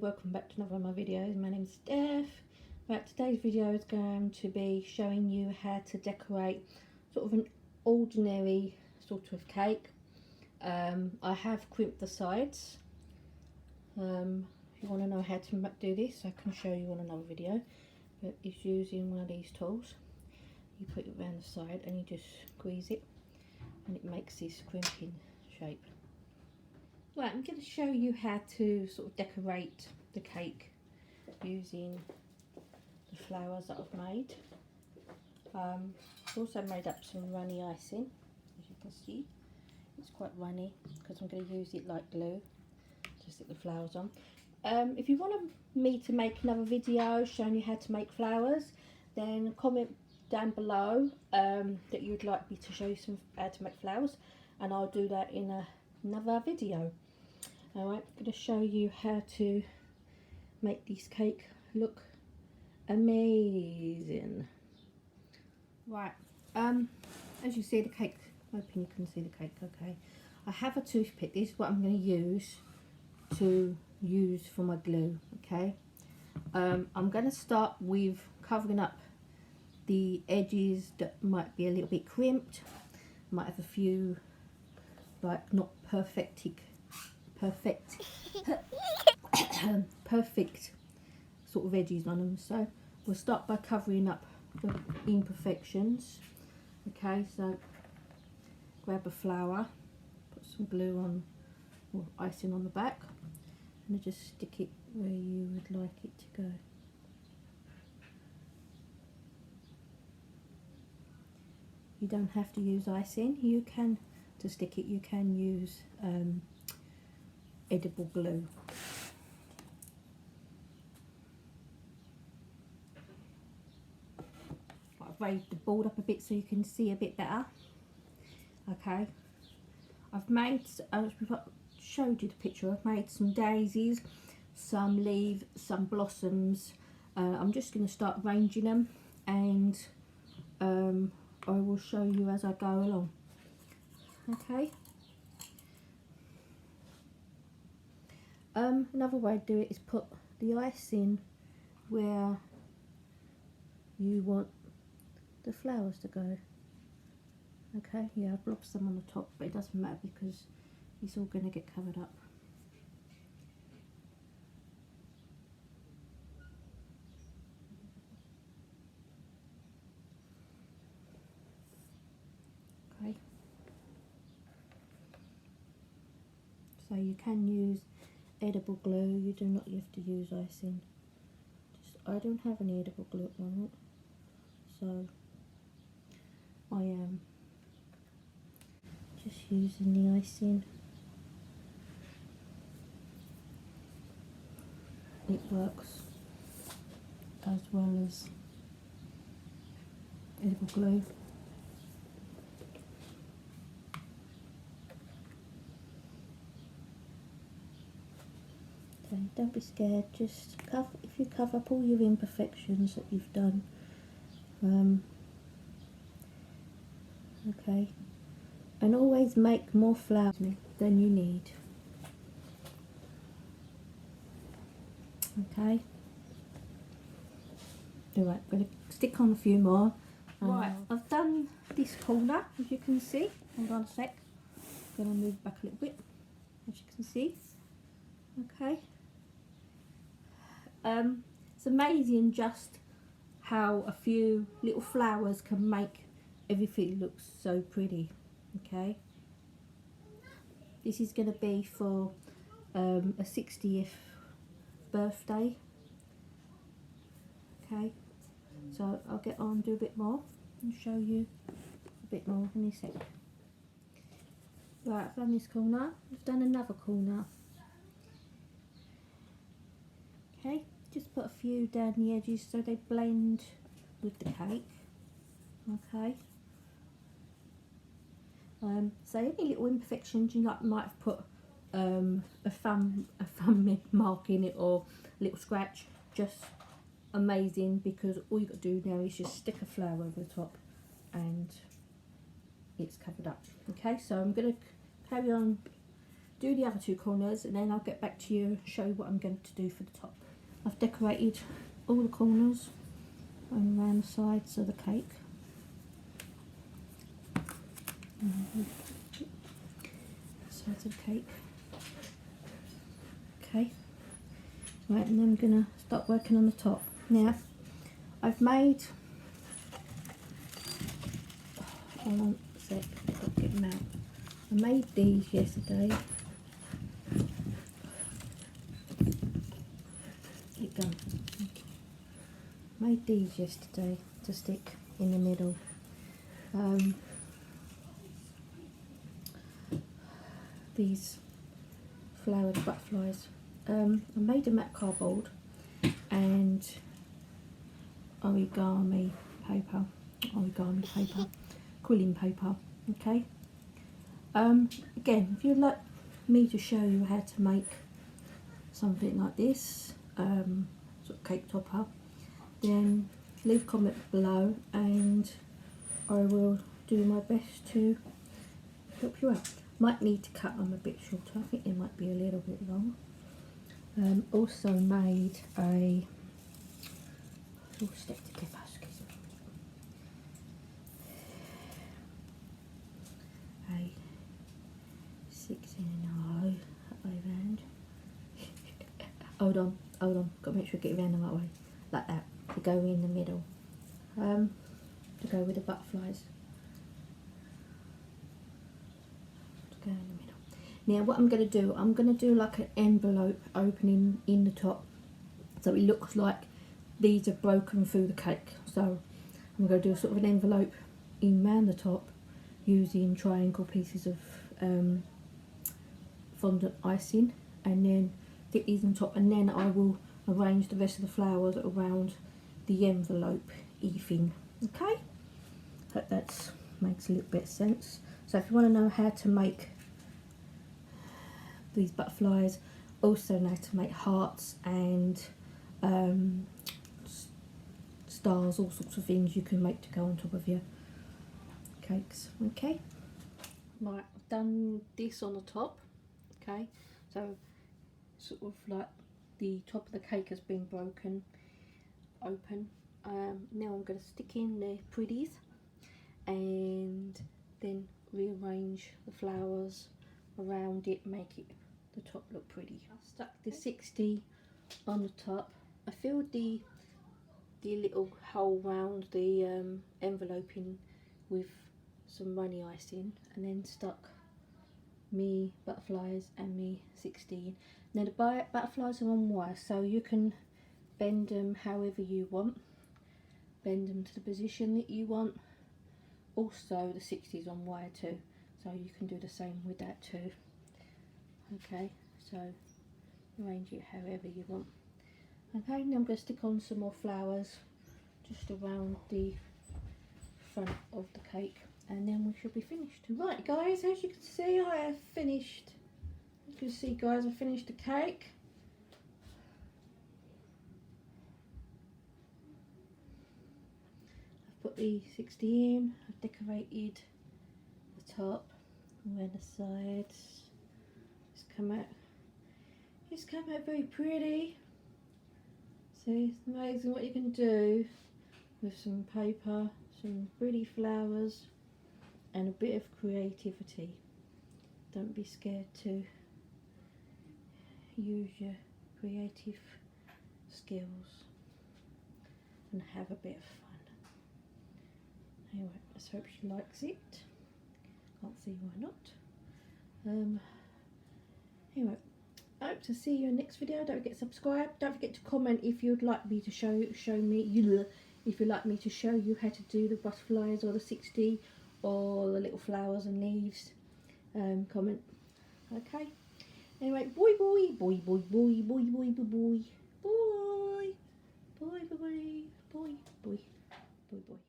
welcome back to another of my videos. My name's Steph. Right, today's video is going to be showing you how to decorate sort of an ordinary sort of cake. I have crimped the sides. If you want to know how to do this, I can show you on another video, but it's using one of these tools. You put it around the side and you just squeeze it and it makes this crimping shape. Right, I'm going to show you how to sort of decorate the cake using the flowers that I've made. I've also made up some runny icing, as you can see. It's quite runny because I'm going to use it like glue to stick the flowers on. If you want me to make another video showing you how to make flowers, then comment down below that you'd like me to show you how to make flowers, and I'll do that in another video. Alright, I'm going to show you how to make this cake look amazing. Right, as you see the cake, I'm hoping you can see the cake, okay. I have a toothpick. This is what I'm going to use for my glue, okay. I'm going to start with covering up the edges that might be a little bit crimped, might have a few like not perfect sort of edges on them. So we'll start by covering up the imperfections. Okay, so grab a flower, put some glue on or icing on the back, and just stick it where you would like it to go. You don't have to use icing. You can, to stick it, you can use edible glue. I've raised the board up a bit so you can see a bit better. Okay, I've made, as I showed you the picture, I've made some daisies, some leaves, some blossoms. I'm just going to start arranging them, and I will show you as I go along. Okay. Another way to do it is put the icing where you want the flowers to go. Okay, yeah, I've blobbed some on the top, but it doesn't matter because it's all going to get covered up. Okay. So you can use edible glue, you do not have to use icing. I don't have any edible glue at the moment, so I am just using the icing. It works as well as edible glue. Okay, don't be scared, just cover, if you cover up all your imperfections that you've done, okay, and always make more flowers than you need. Okay, alright, I'm going to stick on a few more. Right, I've done this corner, as you can see. Hold on a sec, I'm going to move back a little bit, as you can see. Okay. It's amazing just how a few little flowers can make everything look so pretty. Okay, this is going to be for a 60th birthday. Okay, so I'll get on, do a bit more and show you a bit more in a sec. Right, I've done this corner, I've done another corner. Okay, just put a few down the edges so they blend with the cake. Okay. So any little imperfections you might have put a thumb mark in it or a little scratch, just amazing, because all you've got to do now is just stick a flower over the top and it's covered up. Okay, so I'm going to carry on do the other two corners, and then I'll get back to you and show you what I'm going to do for the top. I've decorated all the corners and around the sides of the cake. Sides of the cake. Okay. Right, and then I'm going to start working on the top. Now, I've made... Hold on a sec, I've got to get them out. I made these yesterday. Keep going. Made these yesterday to stick in the middle. These flowered butterflies. I made them out of cardboard and origami paper, quilling paper. Okay. Again, if you'd like me to show you how to make something like this, sort of cake topper, then leave a comment below and I will do my best to help you out. Might need to cut them a bit shorter. I think they might be a little bit long. Also made a all stick together, excuse me. A 16.5 that way round. hold on, got to make sure I get it around the right way. Like that, to go in the middle. To go with the butterflies. To go in the middle. Now what I'm going to do, I'm going to do like an envelope opening in the top, so it looks like these are broken through the cake. So I'm going to do sort of an envelope in round the top using triangle pieces of fondant icing, and then stick these on top, and then I will arrange the rest of the flowers around the envelope thing. Okay, hope that makes a little bit of sense. So if you want to know how to make these butterflies, also know how to make hearts and stars, all sorts of things you can make to go on top of your cakes. Okay, right, I've done this on the top. Okay, so sort of like the top of the cake has been broken open. Now I'm going to stick in the pretties and then rearrange the flowers around it, make it the top look pretty. I stuck the 60 on the top. I filled the little hole round the envelope in with some runny icing, and then stuck me butterflies and me 16. Now the butterflies are on wire, so you can bend them however you want, bend them to the position that you want. Also the 60s on wire too, so you can do the same with that too. Okay, so arrange it however you want. Okay, now I'm going to stick on some more flowers just around the front of the cake, and then we should be finished. Right guys, as you can see, I have finished. As you can see guys, I finished the cake. I've put the 60 in, I've decorated the top and the sides. It's come out very pretty. See, it's amazing what you can do with some paper, some pretty flowers and a bit of creativity. Don't be scared to use your creative skills and have a bit of fun. Anyway, let's hope she likes it. Can't see why not. Anyway, I hope to see you in the next video. Don't forget to subscribe. Don't forget to comment if you'd like me to show me if you'd like me to show you how to do the butterflies or the 60 or the little flowers and leaves. Comment. Okay. Anyway, boy, boy, boy, boy, boy, boy, boy, boy, boy, boy, boy, boy, boy, boy, boy, boy, boy.